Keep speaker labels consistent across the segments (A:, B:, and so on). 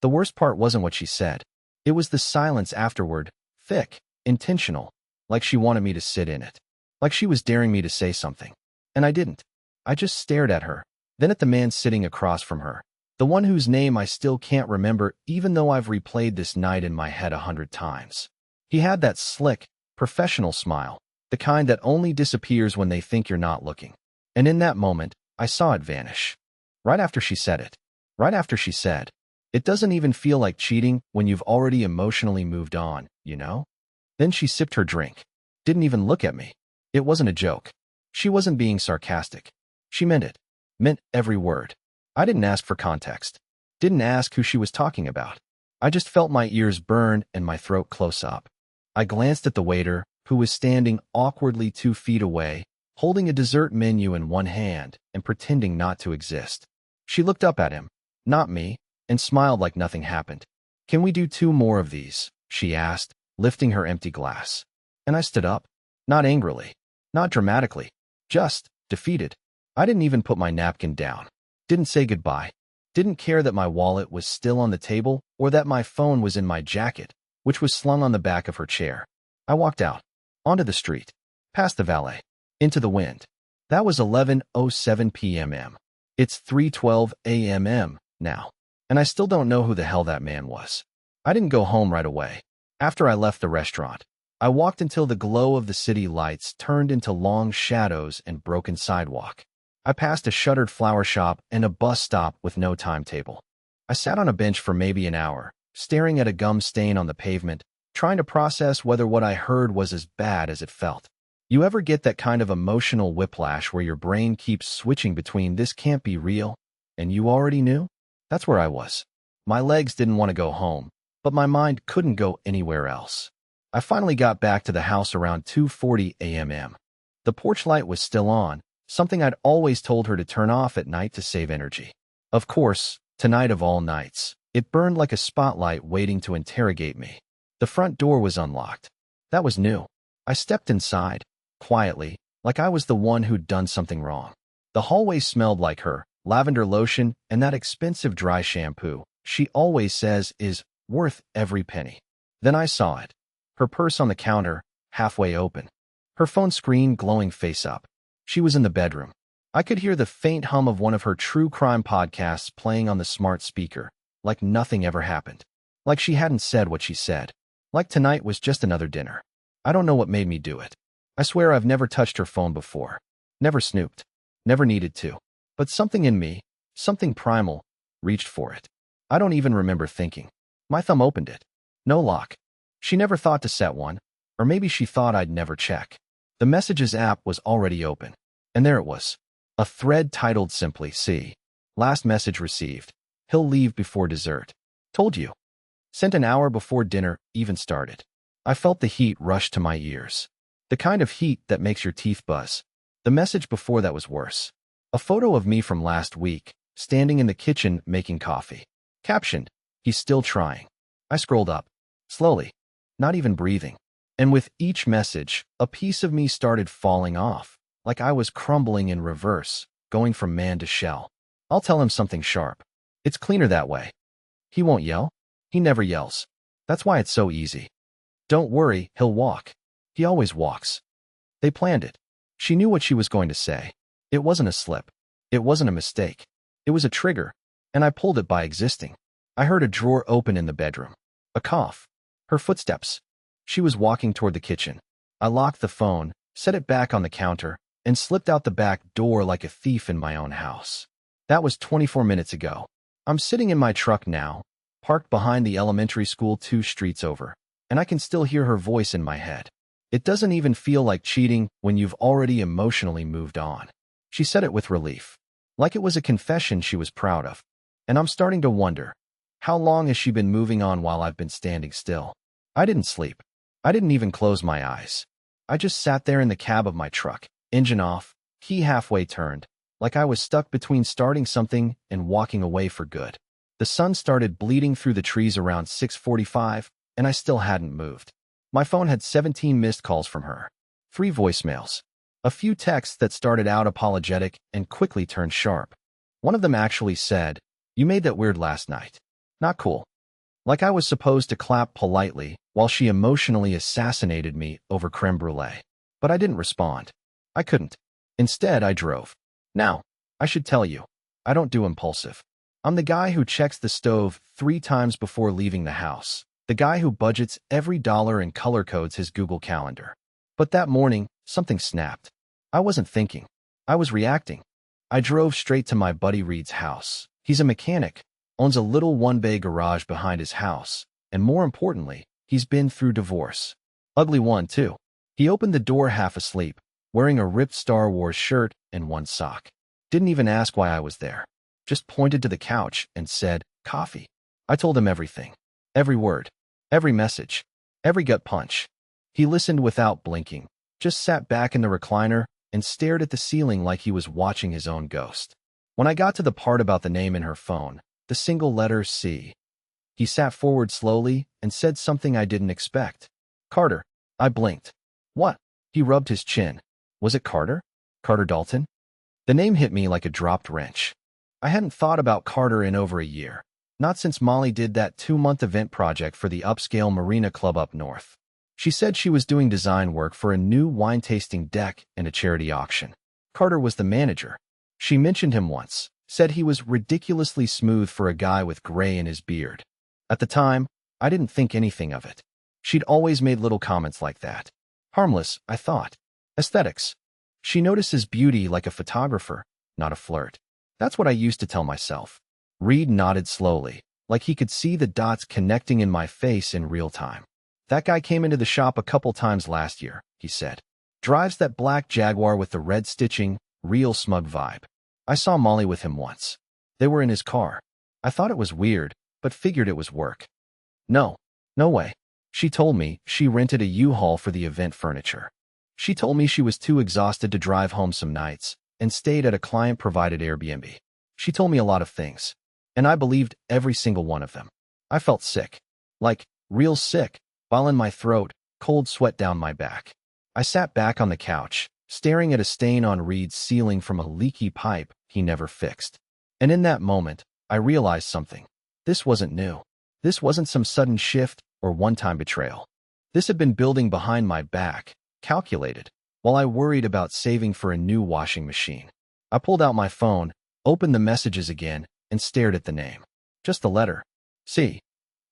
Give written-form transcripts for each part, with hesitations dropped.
A: The worst part wasn't what she said. It was the silence afterward, thick, intentional, like she wanted me to sit in it. Like she was daring me to say something. And I didn't. I just stared at her, then at the man sitting across from her. The one whose name I still can't remember even though I've replayed this night in my head 100 times. He had that slick, professional smile, the kind that only disappears when they think you're not looking. And in that moment, I saw it vanish. Right after she said it. Right after she said, "It doesn't even feel like cheating when you've already emotionally moved on, you know?" Then she sipped her drink. Didn't even look at me. It wasn't a joke. She wasn't being sarcastic. She meant it. Meant every word. I didn't ask for context. Didn't ask who she was talking about. I just felt my ears burn and my throat close up. I glanced at the waiter, who was standing awkwardly 2 feet away, holding a dessert menu in one hand and pretending not to exist. She looked up at him, not me, and smiled like nothing happened. "Can we do 2 more of these?" she asked, lifting her empty glass. And I stood up. Not angrily. Not dramatically. Just defeated. I didn't even put my napkin down. Didn't say goodbye. Didn't care that my wallet was still on the table or that my phone was in my jacket, which was slung on the back of her chair. I walked out. Onto the street. Past the valet. Into the wind. That was 11:07 p.m. It's 3:12 a.m. now. And I still don't know who the hell that man was. I didn't go home right away. After I left the restaurant, I walked until the glow of the city lights turned into long shadows and broken sidewalk. I passed a shuttered flower shop and a bus stop with no timetable. I sat on a bench for maybe an hour, staring at a gum stain on the pavement, trying to process whether what I heard was as bad as it felt. You ever get that kind of emotional whiplash where your brain keeps switching between "this can't be real" and "you already knew"? That's where I was. My legs didn't want to go home, but my mind couldn't go anywhere else. I finally got back to the house around 2:40 a.m. The porch light was still on, something I'd always told her to turn off at night to save energy. Of course, tonight of all nights, it burned like a spotlight waiting to interrogate me. The front door was unlocked. That was new. I stepped inside, quietly, like I was the one who'd done something wrong. The hallway smelled like her, lavender lotion and that expensive dry shampoo she always says is worth every penny. Then I saw it. Her purse on the counter, halfway open. Her phone screen glowing face up. She was in the bedroom. I could hear the faint hum of one of her true crime podcasts playing on the smart speaker, like nothing ever happened. Like she hadn't said what she said. Like tonight was just another dinner. I don't know what made me do it. I swear I've never touched her phone before. Never snooped. Never needed to. But something in me, something primal, reached for it. I don't even remember thinking. My thumb opened it. No lock. She never thought to set one, or maybe she thought I'd never check. The Messages app was already open, and there it was. A thread titled simply, "See. Last message received. He'll leave before dessert. Told you." Sent an hour before dinner even started. I felt the heat rush to my ears. The kind of heat that makes your teeth buzz. The message before that was worse. A photo of me from last week, standing in the kitchen making coffee. Captioned, "He's still trying." I scrolled up. Slowly. Not even breathing. And with each message, a piece of me started falling off, like I was crumbling in reverse, going from man to shell. I'll tell him something sharp. It's cleaner that way. He won't yell. He never yells. That's why it's so easy. Don't worry, he'll walk. He always walks. They planned it. She knew what she was going to say. It wasn't a slip. It wasn't a mistake. It was a trigger, and I pulled it by existing. I heard a drawer open in the bedroom. A cough. Her footsteps. She was walking toward the kitchen. I locked the phone, set it back on the counter, and slipped out the back door like a thief in my own house. That was 24 minutes ago. I'm sitting in my truck now, parked behind the elementary school 2 streets over, and I can still hear her voice in my head. "It doesn't even feel like cheating when you've already emotionally moved on." She said it with relief, like it was a confession she was proud of. And I'm starting to wonder, how long has she been moving on while I've been standing still? I didn't sleep. I didn't even close my eyes. I just sat there in the cab of my truck, engine off, key halfway turned, like I was stuck between starting something and walking away for good. The sun started bleeding through the trees around 6:45, and I still hadn't moved. My phone had 17 missed calls from her, 3 voicemails, a few texts that started out apologetic and quickly turned sharp. One of them actually said, "You made that weird last night. Not cool." Like I was supposed to clap politely while she emotionally assassinated me over creme brulee. But I didn't respond. I couldn't. Instead, I drove. Now, I should tell you, I don't do impulsive. I'm the guy who checks the stove 3 times before leaving the house. The guy who budgets every dollar and color codes his Google Calendar. But that morning, something snapped. I wasn't thinking. I was reacting. I drove straight to my buddy Reed's house. He's a mechanic, owns a little one-bay garage behind his house, and more importantly, he's been through divorce. Ugly one, too. He opened the door half asleep, wearing a ripped Star Wars shirt and one sock. Didn't even ask why I was there. Just pointed to the couch and said, "Coffee." I told him everything. Every word. Every message. Every gut punch. He listened without blinking, just sat back in the recliner and stared at the ceiling like he was watching his own ghost. When I got to the part about the name in her phone, the single letter C, he sat forward slowly and said something I didn't expect. "Carter." I blinked. "What?" He rubbed his chin. Was it Carter? Carter Dalton? The name hit me like a dropped wrench. I hadn't thought about Carter in over a year. Not since Molly did that 2-month event project for the upscale marina club up north. She said she was doing design work for a new wine-tasting deck and a charity auction. Carter was the manager. She mentioned him once, said he was ridiculously smooth for a guy with gray in his beard. At the time, I didn't think anything of it. She'd always made little comments like that. Harmless, I thought. Aesthetics. She notices beauty like a photographer, not a flirt. That's what I used to tell myself. Reed nodded slowly, like he could see the dots connecting in my face in real time. "That guy came into the shop a couple times last year," he said. "Drives that black Jaguar with the red stitching, real smug vibe. I saw Molly with him once. They were in his car. I thought it was weird, but figured it was work." No way. She told me she rented a U-Haul for the event furniture. She told me she was too exhausted to drive home some nights and stayed at a client-provided Airbnb. She told me a lot of things, and I believed every single one of them. I felt sick. Like, real sick, while in my throat, cold sweat down my back. I sat back on the couch, staring at a stain on Reed's ceiling from a leaky pipe he never fixed. And in that moment, I realized something. This wasn't new. This wasn't some sudden shift or one-time betrayal. This had been building behind my back, calculated, while I worried about saving for a new washing machine. I pulled out my phone, opened the messages again, and stared at the name. Just the letter. C.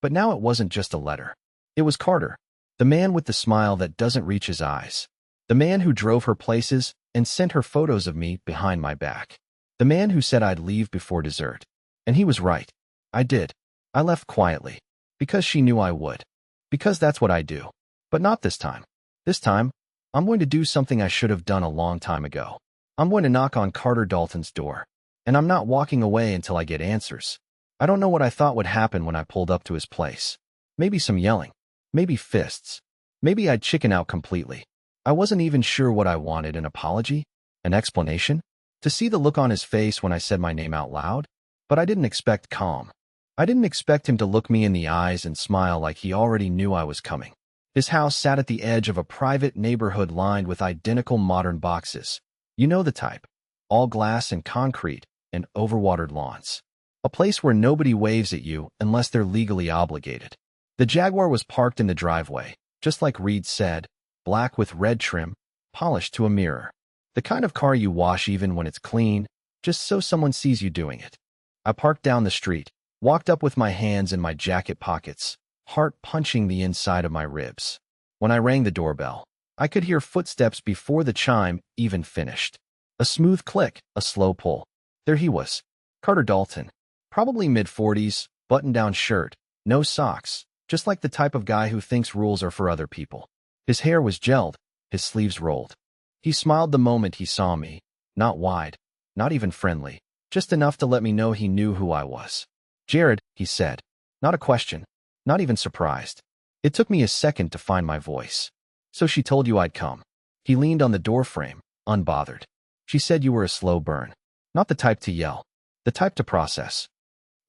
A: But now it wasn't just a letter. It was Carter, the man with the smile that doesn't reach his eyes. The man who drove her places and sent her photos of me behind my back. The man who said I'd leave before dessert. And he was right. I did. I left quietly. Because she knew I would. Because that's what I do. But not this time. This time, I'm going to do something I should have done a long time ago. I'm going to knock on Carter Dalton's door. And I'm not walking away until I get answers. I don't know what I thought would happen when I pulled up to his place. Maybe some yelling. Maybe fists. Maybe I'd chicken out completely. I wasn't even sure what I wanted: an apology? An explanation? To see the look on his face when I said my name out loud? But I didn't expect calm. I didn't expect him to look me in the eyes and smile like he already knew I was coming. His house sat at the edge of a private neighborhood lined with identical modern boxes. You know the type. All glass and concrete and overwatered lawns. A place where nobody waves at you unless they're legally obligated. The Jaguar was parked in the driveway, just like Reed said, black with red trim, polished to a mirror. The kind of car you wash even when it's clean, just so someone sees you doing it. I parked down the street, walked up with my hands in my jacket pockets, heart punching the inside of my ribs. When I rang the doorbell, I could hear footsteps before the chime even finished. A smooth click, a slow pull. There he was, Carter Dalton. Probably mid-40s, button-down shirt, no socks, just like the type of guy who thinks rules are for other people. His hair was gelled, his sleeves rolled. He smiled the moment he saw me, not wide, not even friendly, just enough to let me know he knew who I was. "Jared," he said. Not a question, not even surprised. It took me a second to find my voice. "So she told you I'd come." He leaned on the doorframe, unbothered. "She said you were a slow burn. Not the type to yell, the type to process."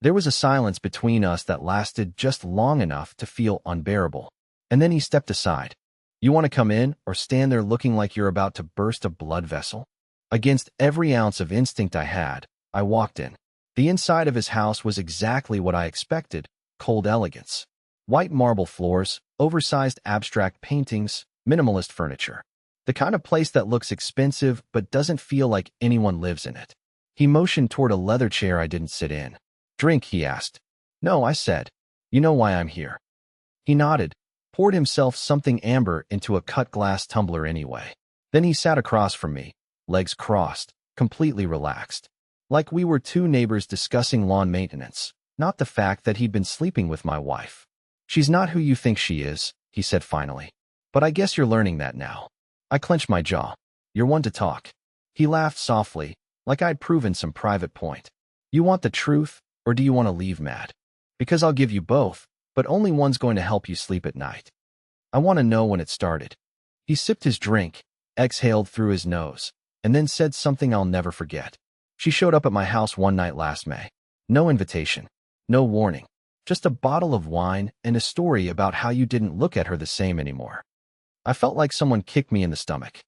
A: There was a silence between us that lasted just long enough to feel unbearable. And then he stepped aside. "You want to come in or stand there looking like you're about to burst a blood vessel?" Against every ounce of instinct I had, I walked in. The inside of his house was exactly what I expected, cold elegance. White marble floors, oversized abstract paintings, minimalist furniture. The kind of place that looks expensive but doesn't feel like anyone lives in it. He motioned toward a leather chair I didn't sit in. "Drink?" he asked. "No," I said. "You know why I'm here." He nodded, poured himself something amber into a cut glass tumbler anyway. Then he sat across from me, legs crossed, completely relaxed. Like we were two neighbors discussing lawn maintenance, not the fact that he'd been sleeping with my wife. "She's not who you think she is," he said finally. "But I guess you're learning that now." I clenched my jaw. "You're one to talk." He laughed softly, like I'd proven some private point. "You want the truth, or do you want to leave mad? Because I'll give you both, but only one's going to help you sleep at night. I want to know when it started." He sipped his drink, exhaled through his nose, and then said something I'll never forget. "She showed up at my house one night last May. No invitation, no warning, just a bottle of wine and a story about how you didn't look at her the same anymore." I felt like someone kicked me in the stomach.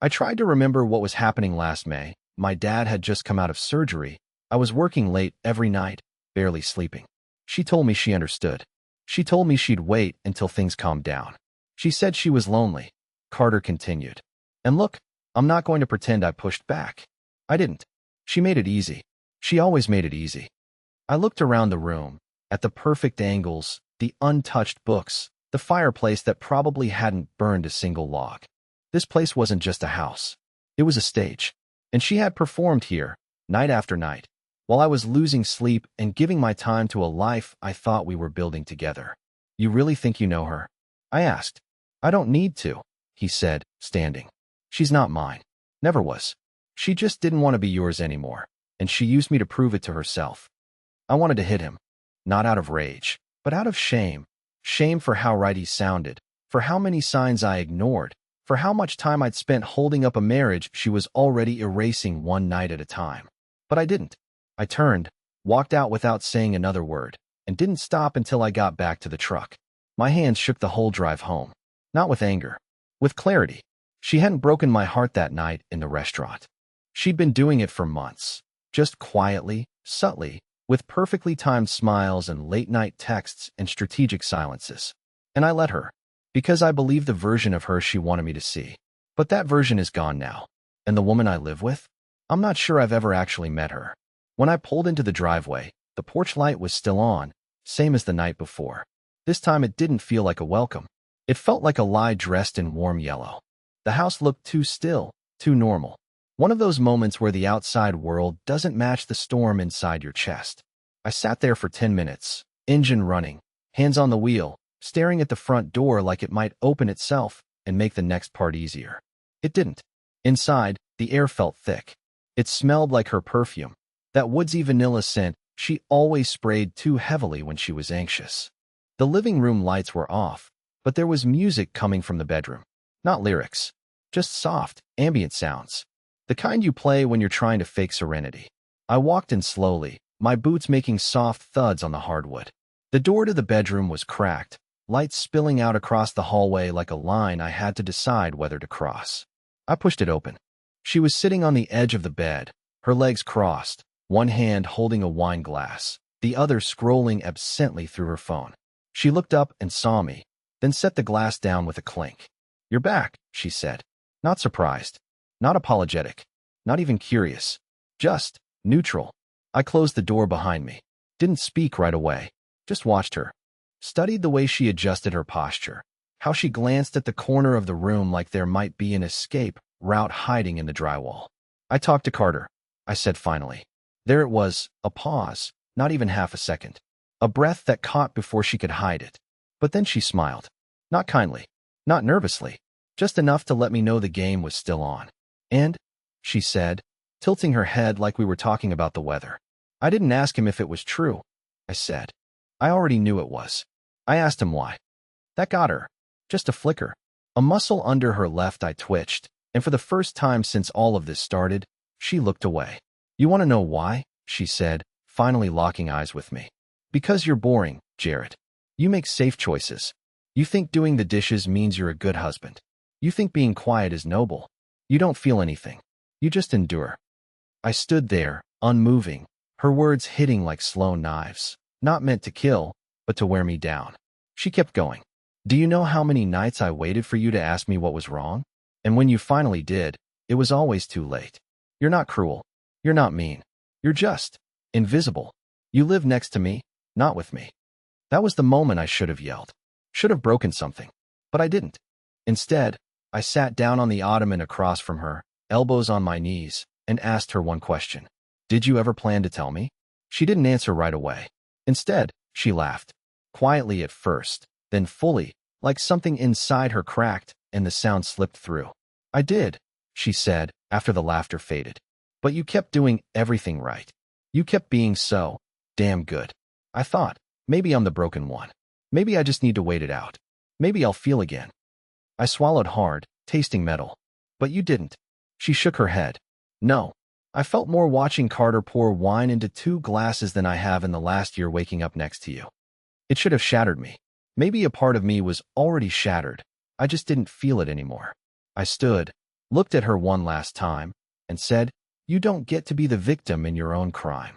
A: I tried to remember what was happening last May. My dad had just come out of surgery. I was working late every night, barely sleeping. She told me she understood. She told me she'd wait until things calmed down. She said she was lonely. Carter continued. "And look, I'm not going to pretend I pushed back. I didn't. She made it easy. She always made it easy." I looked around the room, at the perfect angles, the untouched books, the fireplace that probably hadn't burned a single log. This place wasn't just a house. It was a stage. And she had performed here, night after night, while I was losing sleep and giving my time to a life I thought we were building together. "You really think you know her?" I asked. "I don't need to," he said, standing. "She's not mine. Never was. She just didn't want to be yours anymore, and she used me to prove it to herself." I wanted to hit him, not out of rage, but out of shame. Shame for how right he sounded, for how many signs I ignored, for how much time I'd spent holding up a marriage she was already erasing one night at a time. But I didn't. I turned, walked out without saying another word, and didn't stop until I got back to the truck. My hands shook the whole drive home. Not with anger. With clarity. She hadn't broken my heart that night in the restaurant. She'd been doing it for months. Just quietly, subtly, with perfectly timed smiles and late-night texts and strategic silences. And I let her. Because I believed the version of her she wanted me to see. But that version is gone now. And the woman I live with? I'm not sure I've ever actually met her. When I pulled into the driveway, the porch light was still on, same as the night before. This time it didn't feel like a welcome. It felt like a lie dressed in warm yellow. The house looked too still, too normal. One of those moments where the outside world doesn't match the storm inside your chest. I sat there for 10 minutes, engine running, hands on the wheel, staring at the front door like it might open itself and make the next part easier. It didn't. Inside, the air felt thick. It smelled like her perfume, that woodsy vanilla scent she always sprayed too heavily when she was anxious. The living room lights were off, but there was music coming from the bedroom. Not lyrics, just soft, ambient sounds. The kind you play when you're trying to fake serenity. I walked in slowly, my boots making soft thuds on the hardwood. The door to the bedroom was cracked, light spilling out across the hallway like a line I had to decide whether to cross. I pushed it open. She was sitting on the edge of the bed, her legs crossed, one hand holding a wine glass, the other scrolling absently through her phone. She looked up and saw me, then set the glass down with a clink. "You're back," she said. Not surprised, not apologetic, not even curious. Just neutral. I closed the door behind me. Didn't speak right away. Just watched her. Studied the way she adjusted her posture. How she glanced at the corner of the room like there might be an escape route hiding in the drywall. "I talked to Carter," I said finally. There it was, a pause, not even half a second. A breath that caught before she could hide it. But then she smiled. Not kindly, not nervously, just enough to let me know the game was still on. "And," she said, tilting her head like we were talking about the weather. "I didn't ask him if it was true," I said. I already knew it was. I asked him why. That got her. Just a flicker. A muscle under her left eye twitched, and for the first time since all of this started, she looked away. "You want to know why?" she said, finally locking eyes with me. "Because you're boring, Jared. You make safe choices. You think doing the dishes means you're a good husband. You think being quiet is noble. You don't feel anything. You just endure." I stood there, unmoving, her words hitting like slow knives. Not meant to kill, but to wear me down. She kept going. Do you know how many nights I waited for you to ask me what was wrong? And when you finally did, it was always too late. You're not cruel. You're not mean. You're just invisible. You live next to me, not with me. That was the moment I should have yelled. Should have broken something. But I didn't. Instead, I sat down on the ottoman across from her, elbows on my knees, and asked her one question. Did you ever plan to tell me? She didn't answer right away. Instead, she laughed. Quietly at first, then fully, like something inside her cracked and the sound slipped through. I did, she said, after the laughter faded. But you kept doing everything right. You kept being so damn good. I thought, maybe I'm the broken one. Maybe I just need to wait it out. Maybe I'll feel again. I swallowed hard, tasting metal. But you didn't. She shook her head. No. I felt more watching Carter pour wine into 2 glasses than I have in the last year waking up next to you. It should have shattered me. Maybe a part of me was already shattered. I just didn't feel it anymore. I stood, looked at her one last time, and said, you don't get to be the victim in your own crime.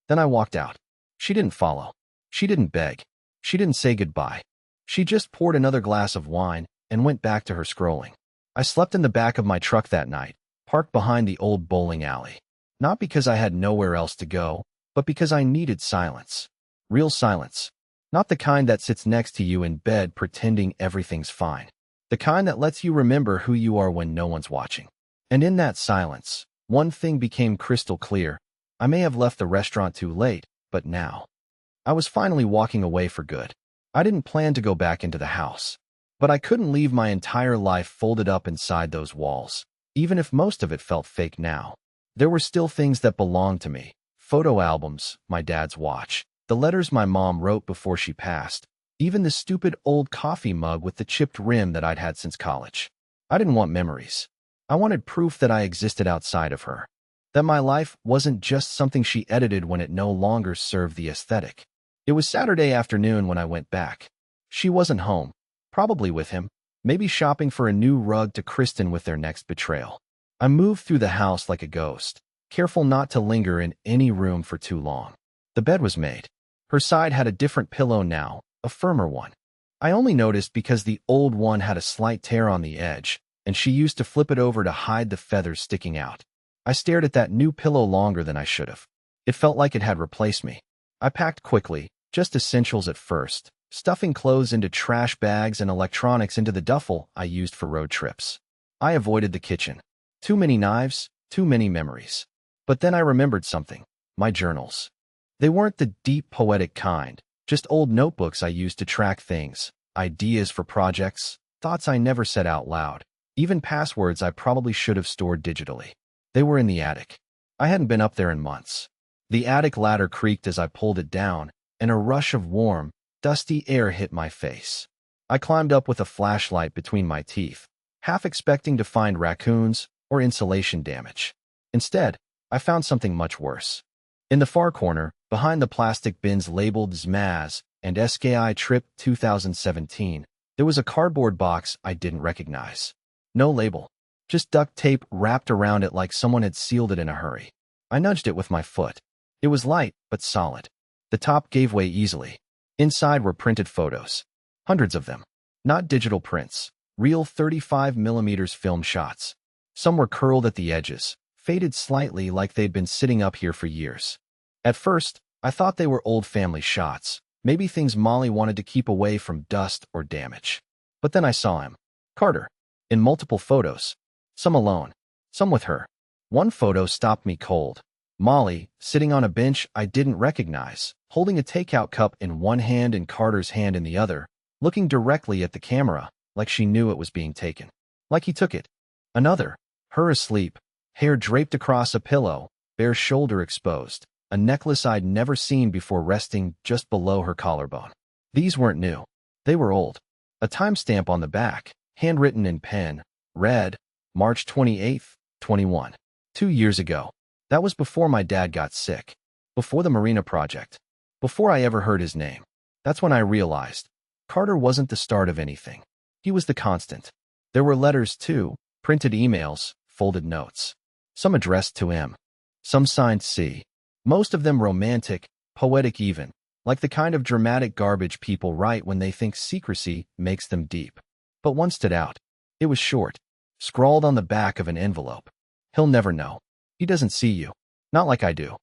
A: Then I walked out. She didn't follow. She didn't beg. She didn't say goodbye. She just poured another glass of wine and went back to her scrolling. I slept in the back of my truck that night, parked behind the old bowling alley. Not because I had nowhere else to go, but because I needed silence. Real silence. Not the kind that sits next to you in bed pretending everything's fine. The kind that lets you remember who you are when no one's watching. And in that silence, one thing became crystal clear. I may have left the restaurant too late, but now. I was finally walking away for good. I didn't plan to go back into the house. But I couldn't leave my entire life folded up inside those walls, even if most of it felt fake now. There were still things that belonged to me. Photo albums, my dad's watch, the letters my mom wrote before she passed, even the stupid old coffee mug with the chipped rim that I'd had since college. I didn't want memories. I wanted proof that I existed outside of her. That my life wasn't just something she edited when it no longer served the aesthetic. It was Saturday afternoon when I went back. She wasn't home. Probably with him, maybe shopping for a new rug to Kristen with their next betrayal. I moved through the house like a ghost, careful not to linger in any room for too long. The bed was made. Her side had a different pillow now, a firmer one. I only noticed because the old one had a slight tear on the edge, and she used to flip it over to hide the feathers sticking out. I stared at that new pillow longer than I should have. It felt like it had replaced me. I packed quickly, just essentials at first, stuffing clothes into trash bags and electronics into the duffel I used for road trips. I avoided the kitchen. Too many knives, too many memories. But then I remembered something. My journals. They weren't the deep poetic kind, just old notebooks I used to track things, ideas for projects, thoughts I never said out loud, even passwords I probably should have stored digitally. They were in the attic. I hadn't been up there in months. The attic ladder creaked as I pulled it down, and a rush of warm, dusty air hit my face. I climbed up with a flashlight between my teeth, half expecting to find raccoons or insulation damage. Instead, I found something much worse. In the far corner, behind the plastic bins labeled ZMAZ and SKI Trip 2017, there was a cardboard box I didn't recognize. No label, just duct tape wrapped around it like someone had sealed it in a hurry. I nudged it with my foot. It was light, but solid. The top gave way easily. Inside were printed photos. Hundreds of them. Not digital prints. Real 35mm film shots. Some were curled at the edges, faded slightly like they'd been sitting up here for years. At first, I thought they were old family shots, maybe things Molly wanted to keep away from dust or damage. But then I saw him. Carter. In multiple photos. Some alone. Some with her. One photo stopped me cold. Molly, sitting on a bench I didn't recognize, holding a takeout cup in one hand and Carter's hand in the other, looking directly at the camera, like she knew it was being taken. Like he took it. Another. Her asleep, hair draped across a pillow, bare shoulder exposed, a necklace I'd never seen before resting just below her collarbone. These weren't new. They were old. A timestamp on the back, handwritten in pen, read, March 28th, 21. 2 years ago. That was before my dad got sick. Before the Marina project. Before I ever heard his name. That's when I realized. Carter wasn't the start of anything. He was the constant. There were letters too, printed emails, folded notes. Some addressed to M. Some signed C. Most of them romantic, poetic even, like the kind of dramatic garbage people write when they think secrecy makes them deep. But one stood out. It was short, scrawled on the back of an envelope. He'll never know. He doesn't see you. Not like I do.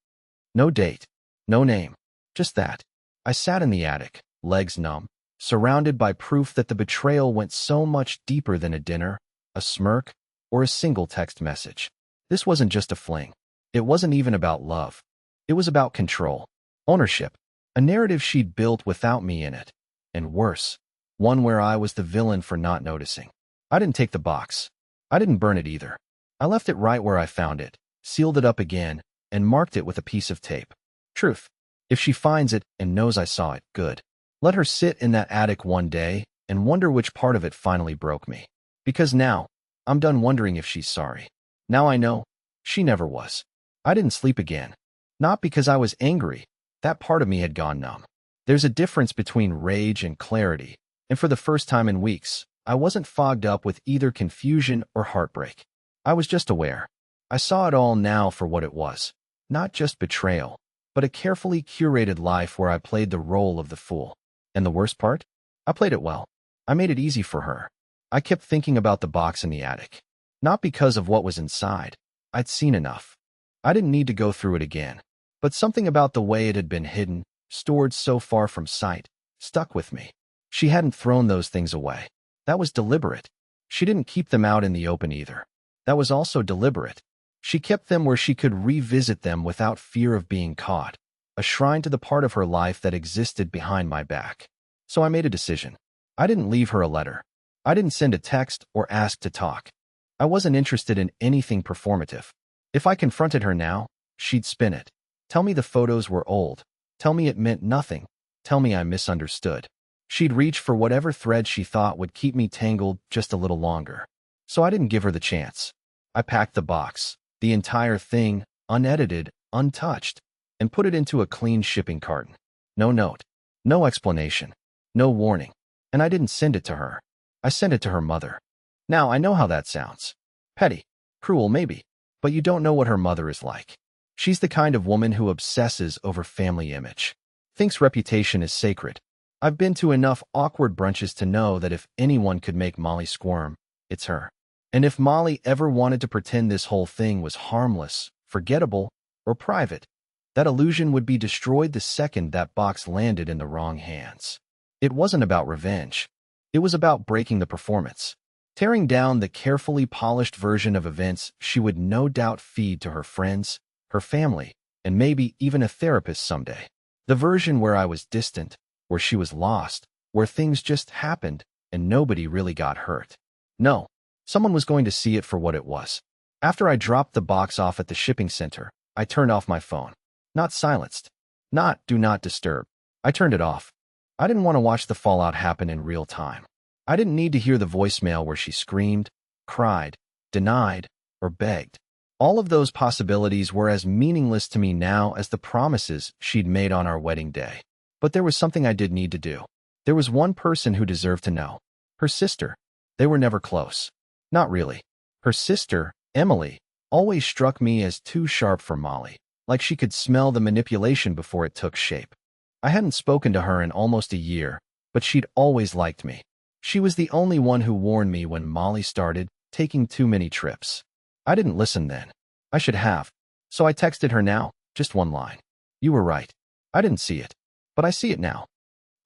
A: No date. No name. Just that. I sat in the attic, legs numb, surrounded by proof that the betrayal went so much deeper than a dinner, a smirk, or a single text message. This wasn't just a fling. It wasn't even about love. It was about control, ownership, a narrative she'd built without me in it. And worse, one where I was the villain for not noticing. I didn't take the box. I didn't burn it either. I left it right where I found it, sealed it up again, and marked it with a piece of tape. Truth. If she finds it and knows I saw it, good. Let her sit in that attic one day and wonder which part of it finally broke me. Because now, I'm done wondering if she's sorry. Now I know, she never was. I didn't sleep again. Not because I was angry. That part of me had gone numb. There's a difference between rage and clarity, and for the first time in weeks, I wasn't fogged up with either confusion or heartbreak. I was just aware. I saw it all now for what it was. Not just betrayal, but a carefully curated life where I played the role of the fool. And the worst part? I played it well. I made it easy for her. I kept thinking about the box in the attic. Not because of what was inside. I'd seen enough. I didn't need to go through it again. But something about the way it had been hidden, stored so far from sight, stuck with me. She hadn't thrown those things away. That was deliberate. She didn't keep them out in the open either. That was also deliberate. She kept them where she could revisit them without fear of being caught, a shrine to the part of her life that existed behind my back. So I made a decision. I didn't leave her a letter. I didn't send a text or ask to talk. I wasn't interested in anything performative. If I confronted her now, she'd spin it. Tell me the photos were old. Tell me it meant nothing. Tell me I misunderstood. She'd reach for whatever thread she thought would keep me tangled just a little longer. So I didn't give her the chance. I packed the box, the entire thing, unedited, untouched, and put it into a clean shipping carton. No note, no explanation, no warning. And I didn't send it to her. I sent it to her mother. Now, I know how that sounds. Petty, cruel maybe, but you don't know what her mother is like. She's the kind of woman who obsesses over family image, thinks reputation is sacred. I've been to enough awkward brunches to know that if anyone could make Molly squirm, it's her. And if Molly ever wanted to pretend this whole thing was harmless, forgettable, or private, that illusion would be destroyed the second that box landed in the wrong hands. It wasn't about revenge. It was about breaking the performance, tearing down the carefully polished version of events she would no doubt feed to her friends, her family, and maybe even a therapist someday. The version where I was distant, where she was lost, where things just happened and nobody really got hurt. No, someone was going to see it for what it was. After I dropped the box off at the shipping center, I turned off my phone. Not silenced. Not do not disturb. I turned it off. I didn't want to watch the fallout happen in real time. I didn't need to hear the voicemail where she screamed, cried, denied, or begged. All of those possibilities were as meaningless to me now as the promises she'd made on our wedding day. But there was something I did need to do. There was one person who deserved to know. Her sister. They were never close. Not really. Her sister, Emily, always struck me as too sharp for Molly, like she could smell the manipulation before it took shape. I hadn't spoken to her in almost a year, but she'd always liked me. She was the only one who warned me when Molly started taking too many trips. I didn't listen then. I should have. So I texted her now, just one line. You were right. I didn't see it. But I see it now.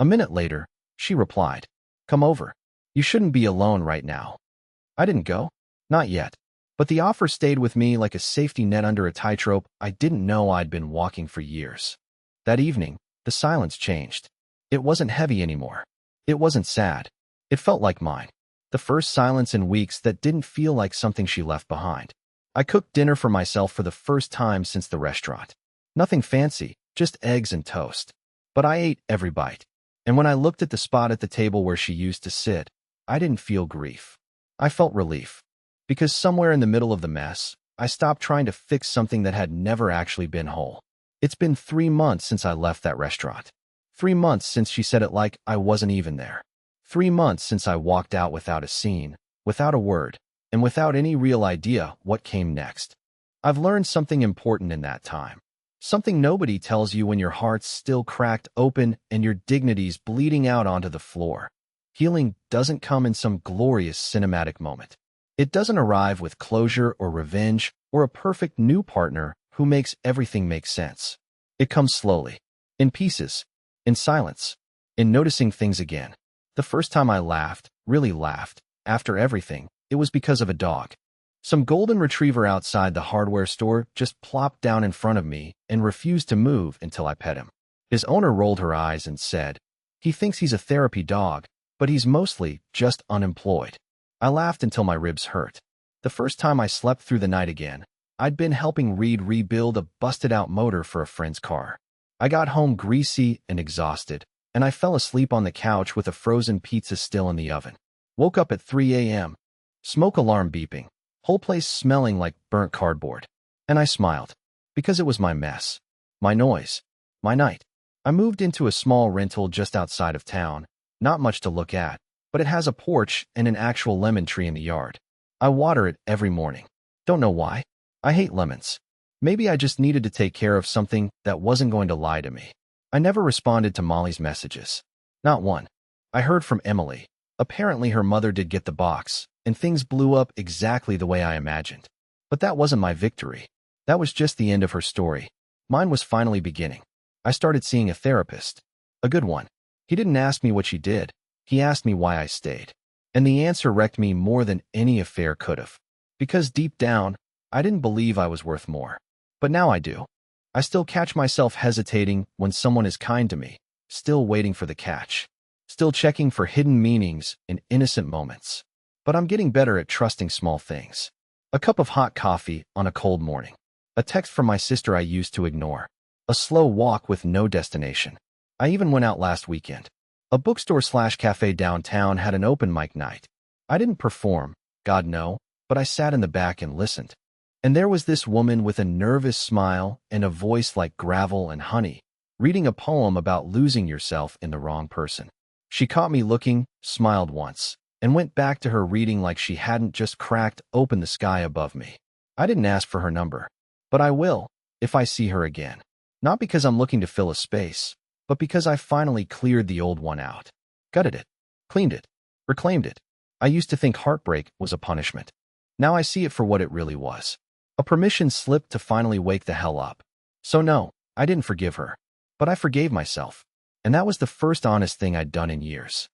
A: A minute later, she replied, come over. You shouldn't be alone right now. I didn't go. Not yet. But the offer stayed with me like a safety net under a tightrope I didn't know I'd been walking for years. That evening, the silence changed. It wasn't heavy anymore. It wasn't sad. It felt like mine. The first silence in weeks that didn't feel like something she left behind. I cooked dinner for myself for the first time since the restaurant. Nothing fancy, just eggs and toast. But I ate every bite. And when I looked at the spot at the table where she used to sit, I didn't feel grief. I felt relief. Because somewhere in the middle of the mess, I stopped trying to fix something that had never actually been whole. It's been 3 months since I left that restaurant. 3 months since she said it like I wasn't even there. 3 months since I walked out without a scene, without a word, and without any real idea what came next. I've learned something important in that time. Something nobody tells you when your heart's still cracked open and your dignity's bleeding out onto the floor. Healing doesn't come in some glorious cinematic moment. It doesn't arrive with closure or revenge or a perfect new partner who makes everything make sense. It comes slowly, in pieces, in silence, in noticing things again. The first time I laughed, really laughed, after everything, it was because of a dog. Some golden retriever outside the hardware store just plopped down in front of me and refused to move until I pet him. His owner rolled her eyes and said, "He thinks he's a therapy dog, but he's mostly just unemployed." I laughed until my ribs hurt. The first time I slept through the night again, I'd been helping Reed rebuild a busted-out motor for a friend's car. I got home greasy and exhausted, and I fell asleep on the couch with a frozen pizza still in the oven. Woke up at 3 a.m., smoke alarm beeping, whole place smelling like burnt cardboard. And I smiled, because it was my mess, my noise, my night. I moved into a small rental just outside of town, not much to look at, but it has a porch and an actual lemon tree in the yard. I water it every morning. Don't know why. I hate lemons. Maybe I just needed to take care of something that wasn't going to lie to me. I never responded to Molly's messages. Not one. I heard from Emily. Apparently her mother did get the box, and things blew up exactly the way I imagined. But that wasn't my victory. That was just the end of her story. Mine was finally beginning. I started seeing a therapist. A good one. He didn't ask me what she did. He asked me why I stayed. And the answer wrecked me more than any affair could have. Because deep down, I didn't believe I was worth more. But now I do. I still catch myself hesitating when someone is kind to me, still waiting for the catch, still checking for hidden meanings in innocent moments. But I'm getting better at trusting small things. A cup of hot coffee on a cold morning. A text from my sister I used to ignore. A slow walk with no destination. I even went out last weekend. A bookstore/cafe downtown had an open mic night. I didn't perform, God no, but I sat in the back and listened. And there was this woman with a nervous smile and a voice like gravel and honey, reading a poem about losing yourself in the wrong person. She caught me looking, smiled once, and went back to her reading like she hadn't just cracked open the sky above me. I didn't ask for her number, but I will, if I see her again. Not because I'm looking to fill a space, but because I finally cleared the old one out. Gutted it, cleaned it, reclaimed it. I used to think heartbreak was a punishment. Now I see it for what it really was. A permission slip to finally wake the hell up. So no, I didn't forgive her. But I forgave myself. And that was the first honest thing I'd done in years.